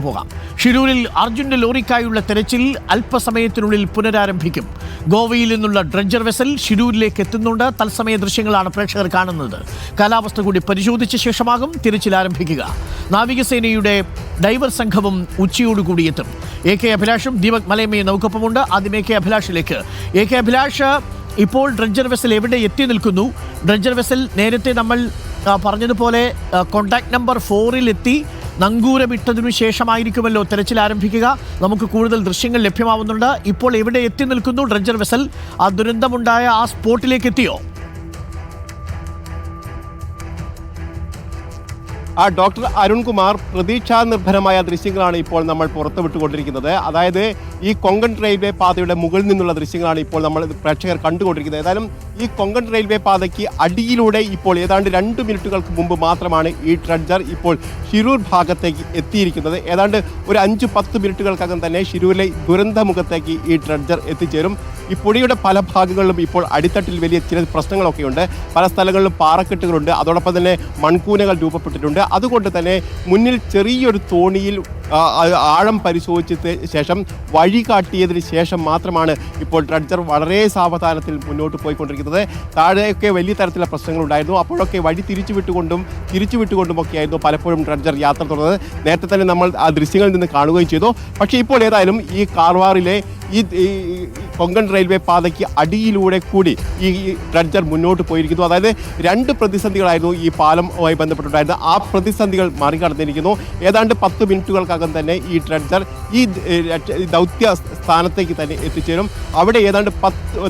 പോകാം. ഷിരൂരിൽ അർജുന്റെ ലോറിക്കായുള്ള തെരച്ചിൽ അല്പസമയത്തിനുള്ളിൽ പുനരാരംഭിക്കും. ഗോവയിൽ നിന്നുള്ള ഡ്രഡ്ജർ വെസൽ ഷിരൂരിലേക്ക് എത്തുന്നുണ്ട്. തത്സമയ ദൃശ്യങ്ങളാണ് പ്രേക്ഷകർ കാണുന്നത്. കാലാവസ്ഥ കൂടി പരിശോധിച്ച ശേഷമാകും തിരച്ചിൽ ആരംഭിക്കുക. നാവികസേനയുടെ ഡൈവർ സംഘവും ഉച്ചയോടുകൂടി എത്തും. AK അഭിലാഷും ദീപക് മലയമ്മയും നമുക്കൊപ്പമുണ്ട്. ആദ്യം AK അഭിലാഷിലേക്ക്. AK അഭിലാഷ്, ഇപ്പോൾ ഡ്രഡ്ജർ വെസൽ എവിടെ എത്തി നിൽക്കുന്നു? ഡ്രഡ്ജർ വെസൽ നേരത്തെ നമ്മൾ പറഞ്ഞതുപോലെ കോൺടാക്ട് നമ്പർ 4-ൽ എത്തി നങ്കൂരമിട്ടതിനു ശേഷമായിരിക്കുമല്ലോ തെരച്ചിൽ ആരംഭിക്കുക. നമുക്ക് കൂടുതൽ ദൃശ്യങ്ങൾ ലഭ്യമാവുന്നുണ്ട്. ഇപ്പോൾ എവിടെ എത്തി നിൽക്കുന്നു ഡ്രഡ്ജർ വെസൽ? ആ ദുരന്തമുണ്ടായ ആ സ്പോട്ടിലേക്ക് എത്തിയോ? ഡോക്ടർ അരുൺകുമാർ, പ്രതീക്ഷാ നിർഭരമായ ദൃശ്യങ്ങളാണ് ഇപ്പോൾ നമ്മൾ പുറത്തുവിട്ടുകൊണ്ടിരിക്കുന്നത്. അതായത് ഈ കൊങ്കൺ റെയിൽവേ പാതയുടെ മുകളിൽ നിന്നുള്ള ദൃശ്യങ്ങളാണ് ഇപ്പോൾ നമ്മൾ പ്രേക്ഷകർ കണ്ടുകൊണ്ടിരിക്കുന്നത്. ഏതായാലും ഈ കൊങ്കൺ റെയിൽവേ പാതയ്ക്ക് അടിയിലൂടെ ഇപ്പോൾ ഏതാണ്ട് 2 മിനിറ്റുകൾക്ക് മുമ്പ് മാത്രമാണ് ഈ ഡ്രഡ്ജർ ഇപ്പോൾ ഷിരൂർ ഭാഗത്തേക്ക് എത്തിയിരിക്കുന്നത്. ഏതാണ്ട് ഒരു 5-10 മിനിറ്റുകൾക്കകം തന്നെ ഷിരൂരിലെ ദുരന്തമുഖത്തേക്ക് ഈ ഡ്രഡ്ജർ എത്തിച്ചേരും. ഈ പൊടിയുടെ പല ഭാഗങ്ങളിലും ഇപ്പോൾ അടിത്തട്ടിൽ വലിയ ചില പ്രശ്നങ്ങളൊക്കെയുണ്ട്. പല സ്ഥലങ്ങളിലും പാറക്കെട്ടുകളുണ്ട്. അതോടൊപ്പം തന്നെ മൺകൂനകൾ രൂപപ്പെട്ടിട്ടുണ്ട്. അതുകൊണ്ട് തന്നെ മുന്നിൽ ചെറിയൊരു തോണിയിൽ ആഴം പരിശോധിച്ചതിന് ശേഷം വഴി കാട്ടിയതിന് ശേഷം മാത്രമാണ് ഇപ്പോൾ ഡ്രഡ്ജർ വളരെ സാവധാനത്തിൽ മുന്നോട്ട് പോയിക്കൊണ്ടിരിക്കുന്നത്. താഴെയൊക്കെ വലിയ തരത്തിലുള്ള പ്രശ്നങ്ങളുണ്ടായിരുന്നു. അപ്പോഴൊക്കെ വഴി തിരിച്ചുവിട്ടുകൊണ്ടുമൊക്കെയായിരുന്നു പലപ്പോഴും ഡ്രഡ്ജർ യാത്ര തുടർന്നത്. നേരത്തെ തന്നെ നമ്മൾ ആ ദൃശ്യങ്ങളിൽ നിന്ന് കാണുകയും ചെയ്തു. പക്ഷേ ഇപ്പോൾ ഏതായാലും ഈ കാർവാറിലെ ഈ കൊങ്കൺ റെയിൽവേ പാതയ്ക്ക് അടിയിലൂടെ കൂടി ഈ ഡ്രഡ്ജർ മുന്നോട്ട് പോയിരിക്കുന്നു. അതായത് 2 പ്രതിസന്ധികളായിരുന്നു ഈ പാലവുമായി ബന്ധപ്പെട്ടുണ്ടായിരുന്നത്. ആ പ്രതിസന്ധികൾ മറികടന്നിരിക്കുന്നു. ഏതാണ്ട് 10 മിനിറ്റുകൾക്കകം തന്നെ ഈ ഡ്രഡ്ജർ ഈ ദൗത്യ സ്ഥാനത്തേക്ക് തന്നെ എത്തിച്ചേരും. അവിടെ ഏതാണ്ട്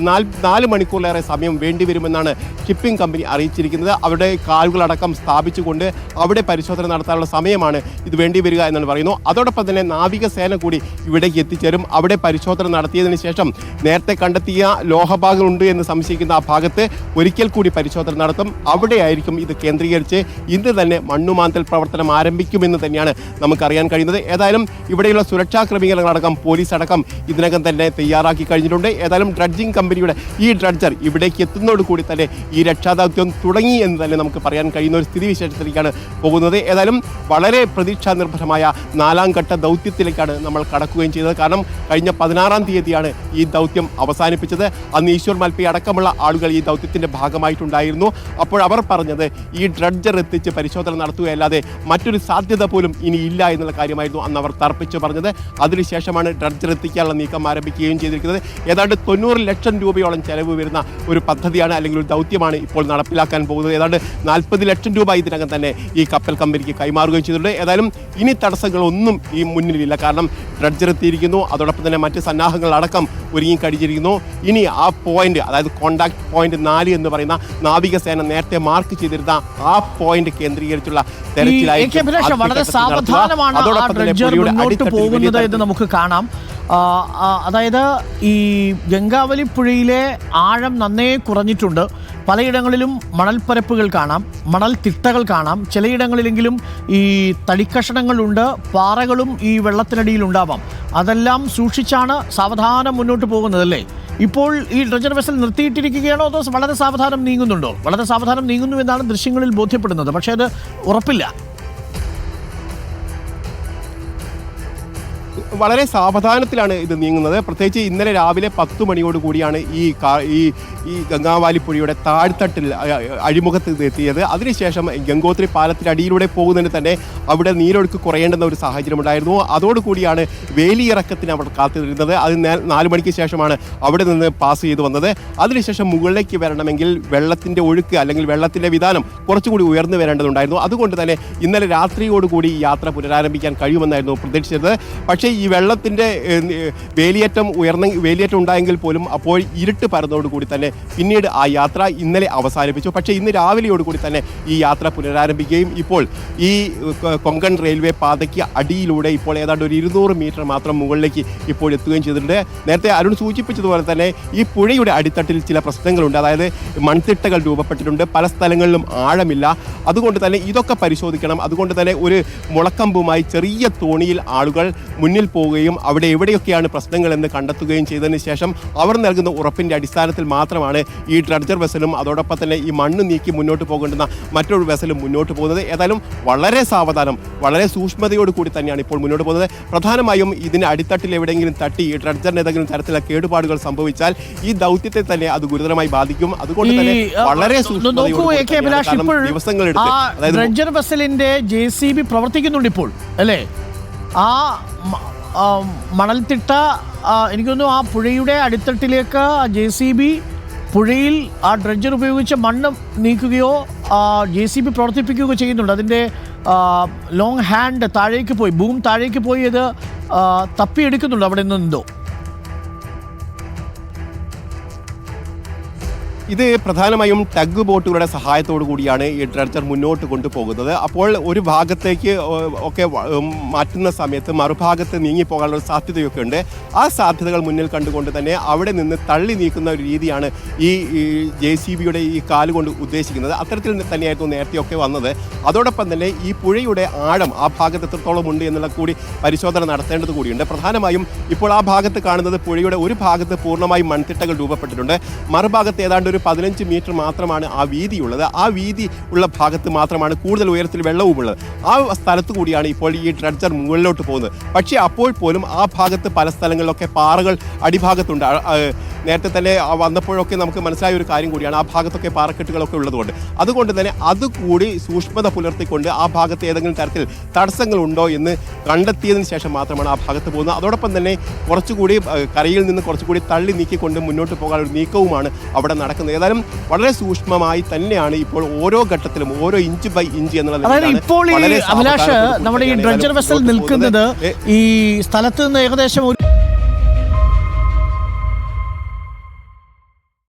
4 മണിക്കൂറിലേറെ സമയം വേണ്ടിവരുമെന്നാണ് ഷിപ്പിംഗ് കമ്പനി അറിയിച്ചിരിക്കുന്നത്. അവിടെ കാലുകളടക്കം സ്ഥാപിച്ചുകൊണ്ട് അവിടെ പരിശോധന നടത്താനുള്ള സമയമാണ് ഇത് വേണ്ടിവരിക എന്നാണ് പറയുന്നു. അതോടൊപ്പം തന്നെ നാവികസേന കൂടി ഇവിടേക്ക് എത്തിച്ചേരും. അവിടെ പരിശോധന നടത്തിയതിന് ശേഷം നേരത്തെ കണ്ടെത്തിയ ലോഹഭാഗങ്ങളുണ്ട് എന്ന് സംശയിക്കുന്ന ആ ഭാഗത്ത് ഒരിക്കൽ കൂടി പരിശോധന നടത്തും. അവിടെയായിരിക്കും ഇത് കേന്ദ്രീകരിച്ച് ഇന്ന് തന്നെ മണ്ണുമാന്തൽ പ്രവർത്തനം ആരംഭിക്കുമെന്ന് തന്നെയാണ് നമുക്കറിയാൻ കഴിയുന്നത്. ഏതായാലും ഇവിടെയുള്ള സുരക്ഷാ ക്രമീകരണങ്ങളടക്കം പോലീസ് അടക്കം ഇതിനകം തന്നെ തയ്യാറാക്കി കഴിഞ്ഞിട്ടുണ്ട്. ഏതായാലും ഡ്രഡ്ജിംഗ് കമ്പനിയുടെ ഈ ഡ്രഡ്ജർ ഇവിടേക്ക് എത്തുന്നതോടുകൂടി തന്നെ ഈ രക്ഷാദൗത്യം തുടങ്ങി എന്ന് തന്നെ നമുക്ക് പറയാൻ കഴിയുന്ന ഒരു സ്ഥിതിവിശേഷത്തിലേക്കാണ് പോകുന്നത്. ഏതായാലും വളരെ പ്രതീക്ഷാ നിർഭരമായ 4ാം ഘട്ട ദൗത്യത്തിലേക്കാണ് നമ്മൾ കടക്കുകയും ചെയ്തത്. കാരണം കഴിഞ്ഞ 16-ാം തീയതിയാണ് ഈ ദൗത്യം അവസാനിപ്പിച്ചത്. അന്ന് ഈശ്വർ മൽപ്പി അടക്കമുള്ള ആളുകൾ ഈ ദൗത്യത്തിൻ്റെ ഭാഗമായിട്ടുണ്ടായിരുന്നു. അപ്പോൾ അവർ പറഞ്ഞത് ഈ ഡ്രഡ്ജർ എത്തിച്ച് പരിശോധന നടത്തുകയല്ലാതെ മറ്റൊരു സാധ്യത പോലും ഇനി ഇല്ല എന്നുള്ള കാര്യമായിരുന്നു അന്ന് അവർ തർപ്പിച്ച് പറഞ്ഞത്. അതിനുശേഷമാണ് ഡ്രഡ്ജർ എത്തിക്കാനുള്ള നീക്കം ആരംഭിക്കുകയും ചെയ്തിരിക്കുന്നത്. ഏതാണ്ട് 90 ലക്ഷം രൂപയോളം ചെലവ് വരുന്ന ഒരു പദ്ധതിയാണ്, അല്ലെങ്കിൽ ഒരു ദൗത്യമാണ് ഇപ്പോൾ നടപ്പിലാക്കാൻ പോകുന്നത്. ഏതാണ്ട് 40 ലക്ഷം രൂപ ഇതിനകം തന്നെ ഈ കപ്പൽ കമ്പനിക്ക് കൈമാറുകയും ചെയ്തിട്ടുണ്ട്. ഏതായാലും ഇനി തടസ്സങ്ങളൊന്നും ഈ മുന്നിലില്ല. കാരണം ഡ്രഡ്ജർ എത്തിയിരിക്കുന്നു. അതോടൊപ്പം തന്നെ മറ്റ് സന്നാഹങ്ങളടക്കം ഒരുങ്ങിക്കഴിഞ്ഞിരിക്കുന്നു. ഇനി ആ പോയിന്റ്, അതായത് കോണ്ടാക്ട് പോയിന്റ് 4 എന്ന് പറയുന്ന നാവികസേന നേരത്തെ മാർക്ക് ചെയ്തിരുന്ന ആ പോയിന്റ് കേന്ദ്രീകരിച്ചുള്ള തെരച്ചിലായിരിക്കും. വളരെ സാവധാനമാണ് മുന്നോട്ട് പോകുന്നത് എന്ന് നമുക്ക് കാണാം. അതായത് ഈ ഗംഗാവലിപ്പുഴയിലെ ആഴം നന്നേ കുറഞ്ഞിട്ടുണ്ട്. പലയിടങ്ങളിലും മണൽപ്പരപ്പുകൾ കാണാം, മണൽ തിട്ടകൾ കാണാം. ചിലയിടങ്ങളിലെങ്കിലും ഈ തടിക്കഷണങ്ങളുണ്ട്, പാറകളും ഈ വെള്ളത്തിനടിയിലുണ്ടാവാം. അതെല്ലാം സൂക്ഷിച്ചാണ് സാവധാനം മുന്നോട്ട് പോകുന്നതല്ലേ? ഇപ്പോൾ ഈ ഡ്രഡ്ജർ വെസൽ നിർത്തിയിട്ടിരിക്കുകയാണോ അതോ വളരെ സാവധാനം നീങ്ങുന്നുണ്ടോ? വളരെ സാവധാനം നീങ്ങുന്നു എന്നാണ് ദൃശ്യങ്ങളിൽ ബോധ്യപ്പെടുന്നത്. പക്ഷേ അത് ഉറപ്പില്ല. വളരെ സാവധാനത്തിലാണ് ഇത് നീങ്ങുന്നത്. പ്രത്യേകിച്ച് ഇന്നലെ രാവിലെ 10 മണിയോട് കൂടിയാണ് ഈ ഗംഗാവാലിപ്പുഴയുടെ താഴ്ത്തട്ടിൽ അഴിമുഖത്ത് എത്തിയത്. അതിനുശേഷം ഗംഗോത്രി പാലത്തിൻ്റെ അടിയിലൂടെ പോകുന്നതിന് തന്നെ അവിടെ നീരൊഴുക്ക് കുറയേണ്ടുന്ന ഒരു സാഹചര്യം ഉണ്ടായിരുന്നു. അതോടുകൂടിയാണ് വേലിയിറക്കത്തിന് അവിടെ കാത്തിരുന്നത്. അത് 4 മണിക്ക് ശേഷമാണ് അവിടെ നിന്ന് പാസ് ചെയ്ത് വന്നത്. അതിനുശേഷം മുകളിലേക്ക് വരണമെങ്കിൽ വെള്ളത്തിൻ്റെ ഒഴുക്ക് അല്ലെങ്കിൽ വെള്ളത്തിൻ്റെ വിധാനം കുറച്ചുകൂടി ഉയർന്നു വരേണ്ടതുണ്ടായിരുന്നു. അതുകൊണ്ട് തന്നെ ഇന്നലെ രാത്രിയോടുകൂടി ഈ യാത്ര പുനരാരംഭിക്കാൻ കഴിയുമെന്നായിരുന്നു പ്രതീക്ഷിച്ചത്. പക്ഷേ ഈ വെള്ളത്തിൻ്റെ വേലിയേറ്റം ഉണ്ടായെങ്കിൽ പോലും അപ്പോൾ ഇരുട്ട് പരന്നതോടുകൂടി തന്നെ പിന്നീട് ആ യാത്ര ഇന്നലെ അവസാനിപ്പിച്ചു. പക്ഷേ ഇന്ന് രാവിലെയോടുകൂടി തന്നെ ഈ യാത്ര പുനരാരംഭിക്കുകയും ഇപ്പോൾ ഈ കൊങ്കൺ റെയിൽവേ പാതയ്ക്ക് അടിയിലൂടെ ഇപ്പോൾ ഏതാണ്ട് ഒരു 200 മീറ്റർ മാത്രം മുകളിലേക്ക് ഇപ്പോൾ എത്തുകയും ചെയ്തിട്ടുണ്ട്. നേരത്തെ അരുൺ സൂചിപ്പിച്ചതുപോലെ തന്നെ ഈ പുഴയുടെ അടിത്തട്ടിൽ ചില പ്രശ്നങ്ങളുണ്ട്. അതായത് മൺതിട്ടകൾ രൂപപ്പെട്ടിട്ടുണ്ട്, പല സ്ഥലങ്ങളിലും ആഴമില്ല. അതുകൊണ്ട് തന്നെ ഇതൊക്കെ പരിശോധിക്കണം. അതുകൊണ്ട് തന്നെ ഒരു മുളക്കമ്പുമായി ചെറിയ തോണിയിൽ ആളുകൾ മുന്നിൽ സ്ഥലത്തിൽ പോവുകയും അവിടെ എവിടെയൊക്കെയാണ് പ്രശ്നങ്ങൾ എന്ന് കണ്ടെത്തുകയും ചെയ്തതിന് ശേഷം അവർ നൽകുന്ന ഉറപ്പിൻ്റെ അടിസ്ഥാനത്തിൽ മാത്രമാണ് ഈ ഡ്രഡ്ജർ വെസലും അതോടൊപ്പം തന്നെ ഈ മണ്ണ് നീക്കി മുന്നോട്ട് പോകേണ്ടുന്ന മറ്റൊരു വെസലും മുന്നോട്ട് പോകുന്നത്. ഏതായാലും വളരെ സാവധാനം, വളരെ സൂക്ഷ്മതയോട് കൂടി തന്നെയാണ് ഇപ്പോൾ മുന്നോട്ട് പോകുന്നത്. പ്രധാനമായും ഇതിന് അടിത്തട്ടിൽ എവിടെയെങ്കിലും തട്ടി ഈ ഡ്രഡ്ജറിന് ഏതെങ്കിലും തരത്തിലുള്ള കേടുപാടുകൾ സംഭവിച്ചാൽ ഈ ദൗത്യത്തെ തന്നെ അത് ഗുരുതരമായി ബാധിക്കും. അതുകൊണ്ട് തന്നെ വളരെ ഡ്രഡ്ജർ വെസലിന്റെ JCB പ്രവർത്തിക്കുന്നുണ്ട് ഇപ്പോൾ അല്ലേ? ആ മണൽത്തിട്ട എനിക്ക് തോന്നുന്നു ആ പുഴയുടെ അടിത്തട്ടിലേക്ക് JCB പുഴയിൽ ആ ഡ്രഡ്ജർ ഉപയോഗിച്ച് മണ്ണ് നീക്കുകയോ JCB പ്രവർത്തിപ്പിക്കുകയോ ചെയ്യുന്നുണ്ട്. അതിൻ്റെ ലോങ് ഹാൻഡ് താഴേക്ക് പോയി, ബൂം താഴേക്ക് പോയി അത് തപ്പിയെടുക്കുന്നുണ്ട് അവിടെ നിന്നെന്തോ. ഇത് പ്രധാനമായും ടഗ് ബോട്ടുകളുടെ സഹായത്തോടു കൂടിയാണ് ഈ ഡ്രഡ്ജർ മുന്നോട്ട് കൊണ്ടുപോകുന്നത്. അപ്പോൾ ഒരു ഭാഗത്തേക്ക് ഒക്കെ മാറ്റുന്ന സമയത്ത് മറുഭാഗത്ത് നീങ്ങിപ്പോകാനുള്ള ഒരു സാധ്യതയൊക്കെ ഉണ്ട്. ആ സാധ്യതകൾ മുന്നിൽ കണ്ടുകൊണ്ട് തന്നെ അവിടെ നിന്ന് തള്ളി നീക്കുന്ന ഒരു രീതിയാണ് ഈ JCBയുടെ ഈ കാലുകൊണ്ട് ഉദ്ദേശിക്കുന്നത്. അത്തരത്തിൽ തന്നെയായിരുന്നു നേരത്തെയൊക്കെ വന്നത്. അതോടൊപ്പം തന്നെ ഈ പുഴയുടെ ആഴം ആ ഭാഗത്ത് എത്രത്തോളം ഉണ്ട് എന്നുള്ള കൂടി പരിശോധന നടത്തേണ്ടത് കൂടിയുണ്ട്. പ്രധാനമായും ഇപ്പോൾ ആ ഭാഗത്ത് കാണുന്നത് പുഴയുടെ ഒരു ഭാഗത്ത് പൂർണ്ണമായും മൺതിട്ടകൾ രൂപപ്പെട്ടിട്ടുണ്ട്. മറുഭാഗത്ത് ഏതാണ്ട് ഒരു 15 മീറ്റർ മാത്രമാണ് ആ വീതിയുള്ളത്. ആ വീതി ഉള്ള ഭാഗത്ത് മാത്രമാണ് കൂടുതൽ ഉയരത്തിൽ വെള്ളവുമുള്ളത്. ആ സ്ഥലത്ത് കൂടിയാണ് ഇപ്പോൾ ഈ ഡ്രഡ്ജർ മുകളിലോട്ട് പോകുന്നത്. പക്ഷേ അപ്പോൾ പോലും ആ ഭാഗത്ത് പല സ്ഥലങ്ങളിലൊക്കെ പാറകൾ അടിഭാഗത്തുണ്ട്. നേരത്തെ തന്നെ വന്നപ്പോഴൊക്കെ നമുക്ക് മനസ്സിലായ ഒരു കാര്യം കൂടിയാണ്, ആ ഭാഗത്തൊക്കെ പാറക്കെട്ടുകളൊക്കെ ഉള്ളതുകൊണ്ട്. അതുകൊണ്ട് തന്നെ അതുകൂടി സൂക്ഷ്മത പുലർത്തിക്കൊണ്ട് ആ ഭാഗത്ത് ഏതെങ്കിലും തരത്തിൽ തടസ്സങ്ങളുണ്ടോ എന്ന് കണ്ടെത്തിയതിന് ശേഷം മാത്രമാണ് ആ ഭാഗത്ത് പോകുന്നത്. അതോടൊപ്പം തന്നെ കുറച്ചുകൂടി കരയിൽ നിന്ന് കുറച്ചുകൂടി തള്ളി നീക്കിക്കൊണ്ട് മുന്നോട്ട് പോകാനുള്ള ഒരു നീക്കവുമാണ് അവിടെ നടക്കുന്നത്. ഏതായാലും വളരെ സൂക്ഷ്മമായി തന്നെയാണ് ഇപ്പോൾ ഓരോ ഘട്ടത്തിലും ഓരോ ഇഞ്ച് ബൈ ഇഞ്ച് എന്നുള്ള ഇപ്പോൾ ഈ അഭിലാഷ് നമ്മുടെ ഈ ഡ്രഡ്ജർ വെസൽ നിൽക്കുന്നത് ഈ സ്ഥലത്ത് നിന്ന് ഏകദേശം